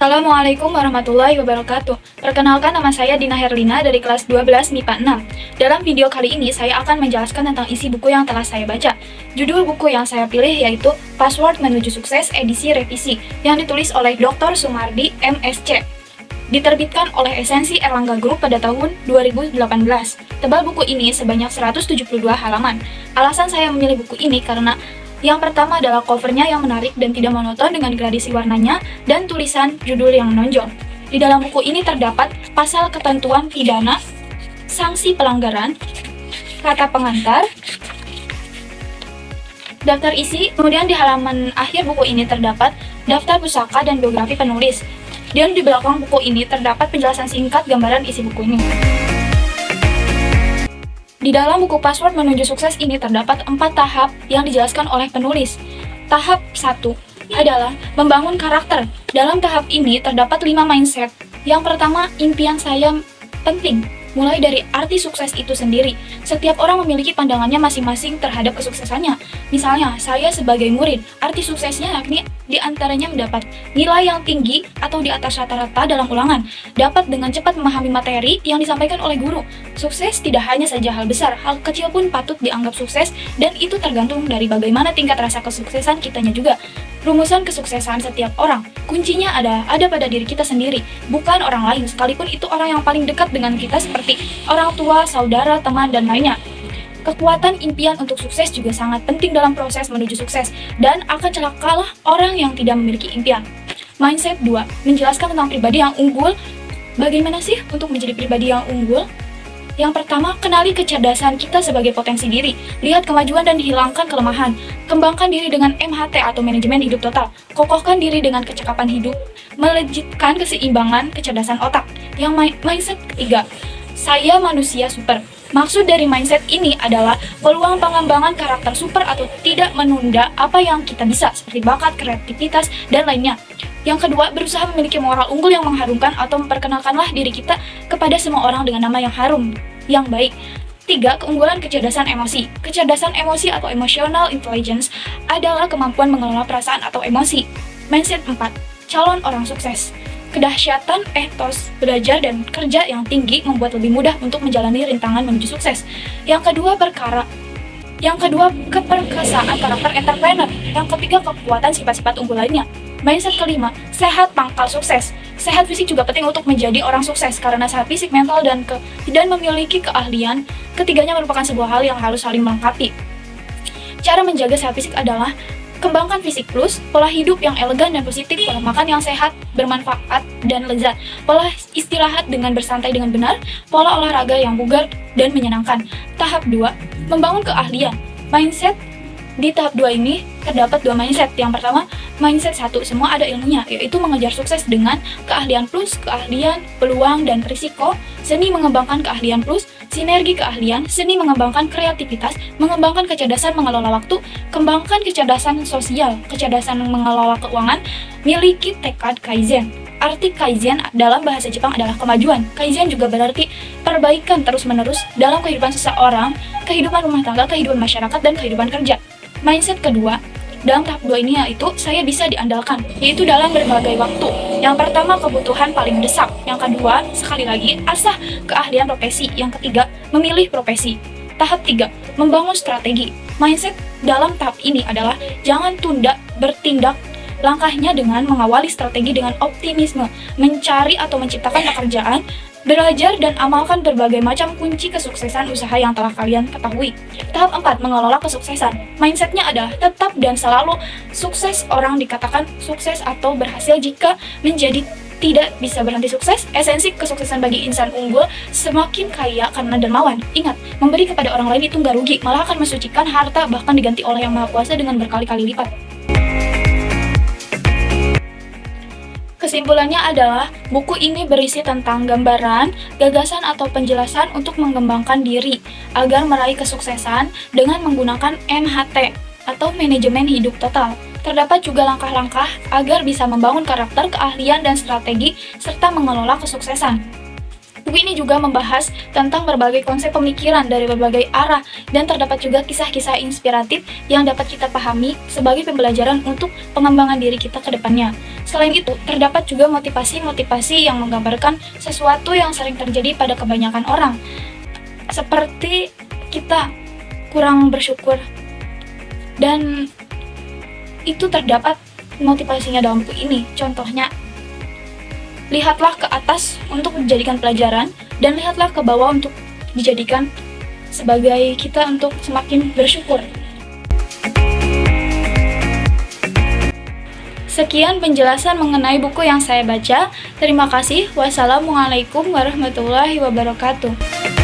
Assalamualaikum warahmatullahi wabarakatuh. Perkenalkan, nama saya Dina Herlina dari kelas 12 MIPA 6. Dalam video kali ini saya akan menjelaskan tentang isi buku yang telah saya baca. Judul buku yang saya pilih yaitu Password Menuju Sukses edisi revisi yang ditulis oleh Dr. Sumardi, MSc. Diterbitkan oleh Esensi Erlangga Group pada tahun 2018. Tebal buku ini sebanyak 172 halaman. Alasan saya memilih buku ini karena yang pertama adalah covernya yang menarik dan tidak monoton dengan gradasi warnanya dan tulisan judul yang menonjol. Di dalam buku ini terdapat pasal ketentuan pidana, sanksi pelanggaran, kata pengantar, daftar isi, kemudian di halaman akhir buku ini terdapat daftar pusaka dan biografi penulis. Dan di belakang buku ini terdapat penjelasan singkat gambaran isi buku ini. Di dalam buku Password Menuju Sukses ini terdapat 4 tahap yang dijelaskan oleh penulis. Tahap 1 adalah membangun karakter. Dalam tahap ini terdapat 5 mindset. Yang pertama, impian saya penting. Mulai dari arti sukses itu sendiri. Setiap orang memiliki pandangannya masing-masing terhadap kesuksesannya. Misalnya, saya sebagai murid, arti suksesnya yakni diantaranya mendapat nilai yang tinggi atau di atas rata-rata dalam ulangan, dapat dengan cepat memahami materi yang disampaikan oleh guru. Sukses tidak hanya saja hal besar, hal kecil pun patut dianggap sukses, dan itu tergantung dari bagaimana tingkat rasa kesuksesan kitanya juga. Rumusan kesuksesan setiap orang, kuncinya ada pada diri kita sendiri, bukan orang lain, sekalipun itu orang yang paling dekat dengan kita seperti orang tua, saudara, teman, dan lainnya. Kekuatan impian untuk sukses juga sangat penting dalam proses menuju sukses, dan akan celakalah orang yang tidak memiliki impian. Mindset 2, menjelaskan tentang pribadi yang unggul. Bagaimana sih untuk menjadi pribadi yang unggul? Yang pertama, kenali kecerdasan kita sebagai potensi diri. Lihat kemajuan dan hilangkan kelemahan. Kembangkan diri dengan MHT atau manajemen hidup total. Kokohkan diri dengan kecakapan hidup. Melejitkan keseimbangan kecerdasan otak. Yang mindset ketiga, saya manusia super. Maksud dari mindset ini adalah peluang pengembangan karakter super atau tidak menunda apa yang kita bisa, seperti bakat, kreativitas, dan lainnya. Yang kedua, berusaha memiliki moral unggul yang mengharumkan atau memperkenalkanlah diri kita kepada semua orang dengan nama yang harum, yang baik. 3. Keunggulan kecerdasan emosi. Kecerdasan emosi atau emotional intelligence adalah kemampuan mengelola perasaan atau emosi. Mindset 4. Calon orang sukses. Kedahsyatan etos belajar dan kerja yang tinggi membuat lebih mudah untuk menjalani rintangan menuju sukses. Yang kedua, keperkasaan karakter entrepreneur. Yang ketiga, kekuatan sifat-sifat unggul lainnya. Mindset kelima, sehat pangkal sukses. Sehat fisik juga penting untuk menjadi orang sukses karena sehat fisik, mental, dan memiliki keahlian. Ketiganya merupakan sebuah hal yang harus saling melengkapi. Cara menjaga sehat fisik adalah kembangkan fisik plus, pola hidup yang elegan dan positif, pola makan yang sehat, bermanfaat, dan lezat, pola istirahat dengan bersantai dengan benar, pola olahraga yang bugar dan menyenangkan. Tahap 2, membangun keahlian. Mindset di tahap 2 ini terdapat 2 mindset. Yang pertama, mindset 1, semua ada ilmunya, yaitu mengejar sukses dengan keahlian plus, keahlian, peluang, dan risiko, seni mengembangkan keahlian plus, sinergi keahlian, seni mengembangkan kreativitas, mengembangkan kecerdasan mengelola waktu, kembangkan kecerdasan sosial, kecerdasan mengelola keuangan, miliki tekad kaizen. Arti kaizen dalam bahasa Jepang adalah kemajuan. Kaizen juga berarti perbaikan terus-menerus dalam kehidupan seseorang, kehidupan rumah tangga, kehidupan masyarakat, dan kehidupan kerja. Mindset kedua dalam tahap 2 ini yaitu saya bisa diandalkan, yaitu dalam berbagai waktu. Yang pertama, kebutuhan paling mendesak. Yang kedua, sekali lagi, asah keahlian profesi. Yang ketiga, memilih profesi. Tahap 3, membangun strategi. Mindset dalam tahap ini adalah jangan tunda bertindak. Langkahnya dengan mengawali strategi dengan optimisme, mencari atau menciptakan pekerjaan, belajar dan amalkan berbagai macam kunci kesuksesan usaha yang telah kalian ketahui. Tahap 4, mengelola kesuksesan. Mindsetnya adalah tetap dan selalu sukses. Orang dikatakan sukses atau berhasil jika menjadi tidak bisa berhenti sukses. Esensi kesuksesan bagi insan unggul semakin kaya karena dermawan. Ingat, memberi kepada orang lain itu nggak rugi, malah akan mensucikan harta, bahkan diganti oleh Yang Maha Kuasa dengan berkali-kali lipat. Kesimpulannya adalah, buku ini berisi tentang gambaran, gagasan atau penjelasan untuk mengembangkan diri agar meraih kesuksesan dengan menggunakan MHT atau manajemen hidup total. Terdapat juga langkah-langkah agar bisa membangun karakter, keahlian, dan strategi serta mengelola kesuksesan. Buku ini juga membahas tentang berbagai konsep pemikiran dari berbagai arah, dan terdapat juga kisah-kisah inspiratif yang dapat kita pahami sebagai pembelajaran untuk pengembangan diri kita ke depannya. Selain itu, terdapat juga motivasi-motivasi yang menggambarkan sesuatu yang sering terjadi pada kebanyakan orang, seperti kita kurang bersyukur, dan itu terdapat motivasinya dalam buku ini. Contohnya, lihatlah ke atas untuk dijadikan pelajaran, dan lihatlah ke bawah untuk dijadikan sebagai kita untuk semakin bersyukur. Sekian penjelasan mengenai buku yang saya baca. Terima kasih. Wassalamualaikum warahmatullahi wabarakatuh.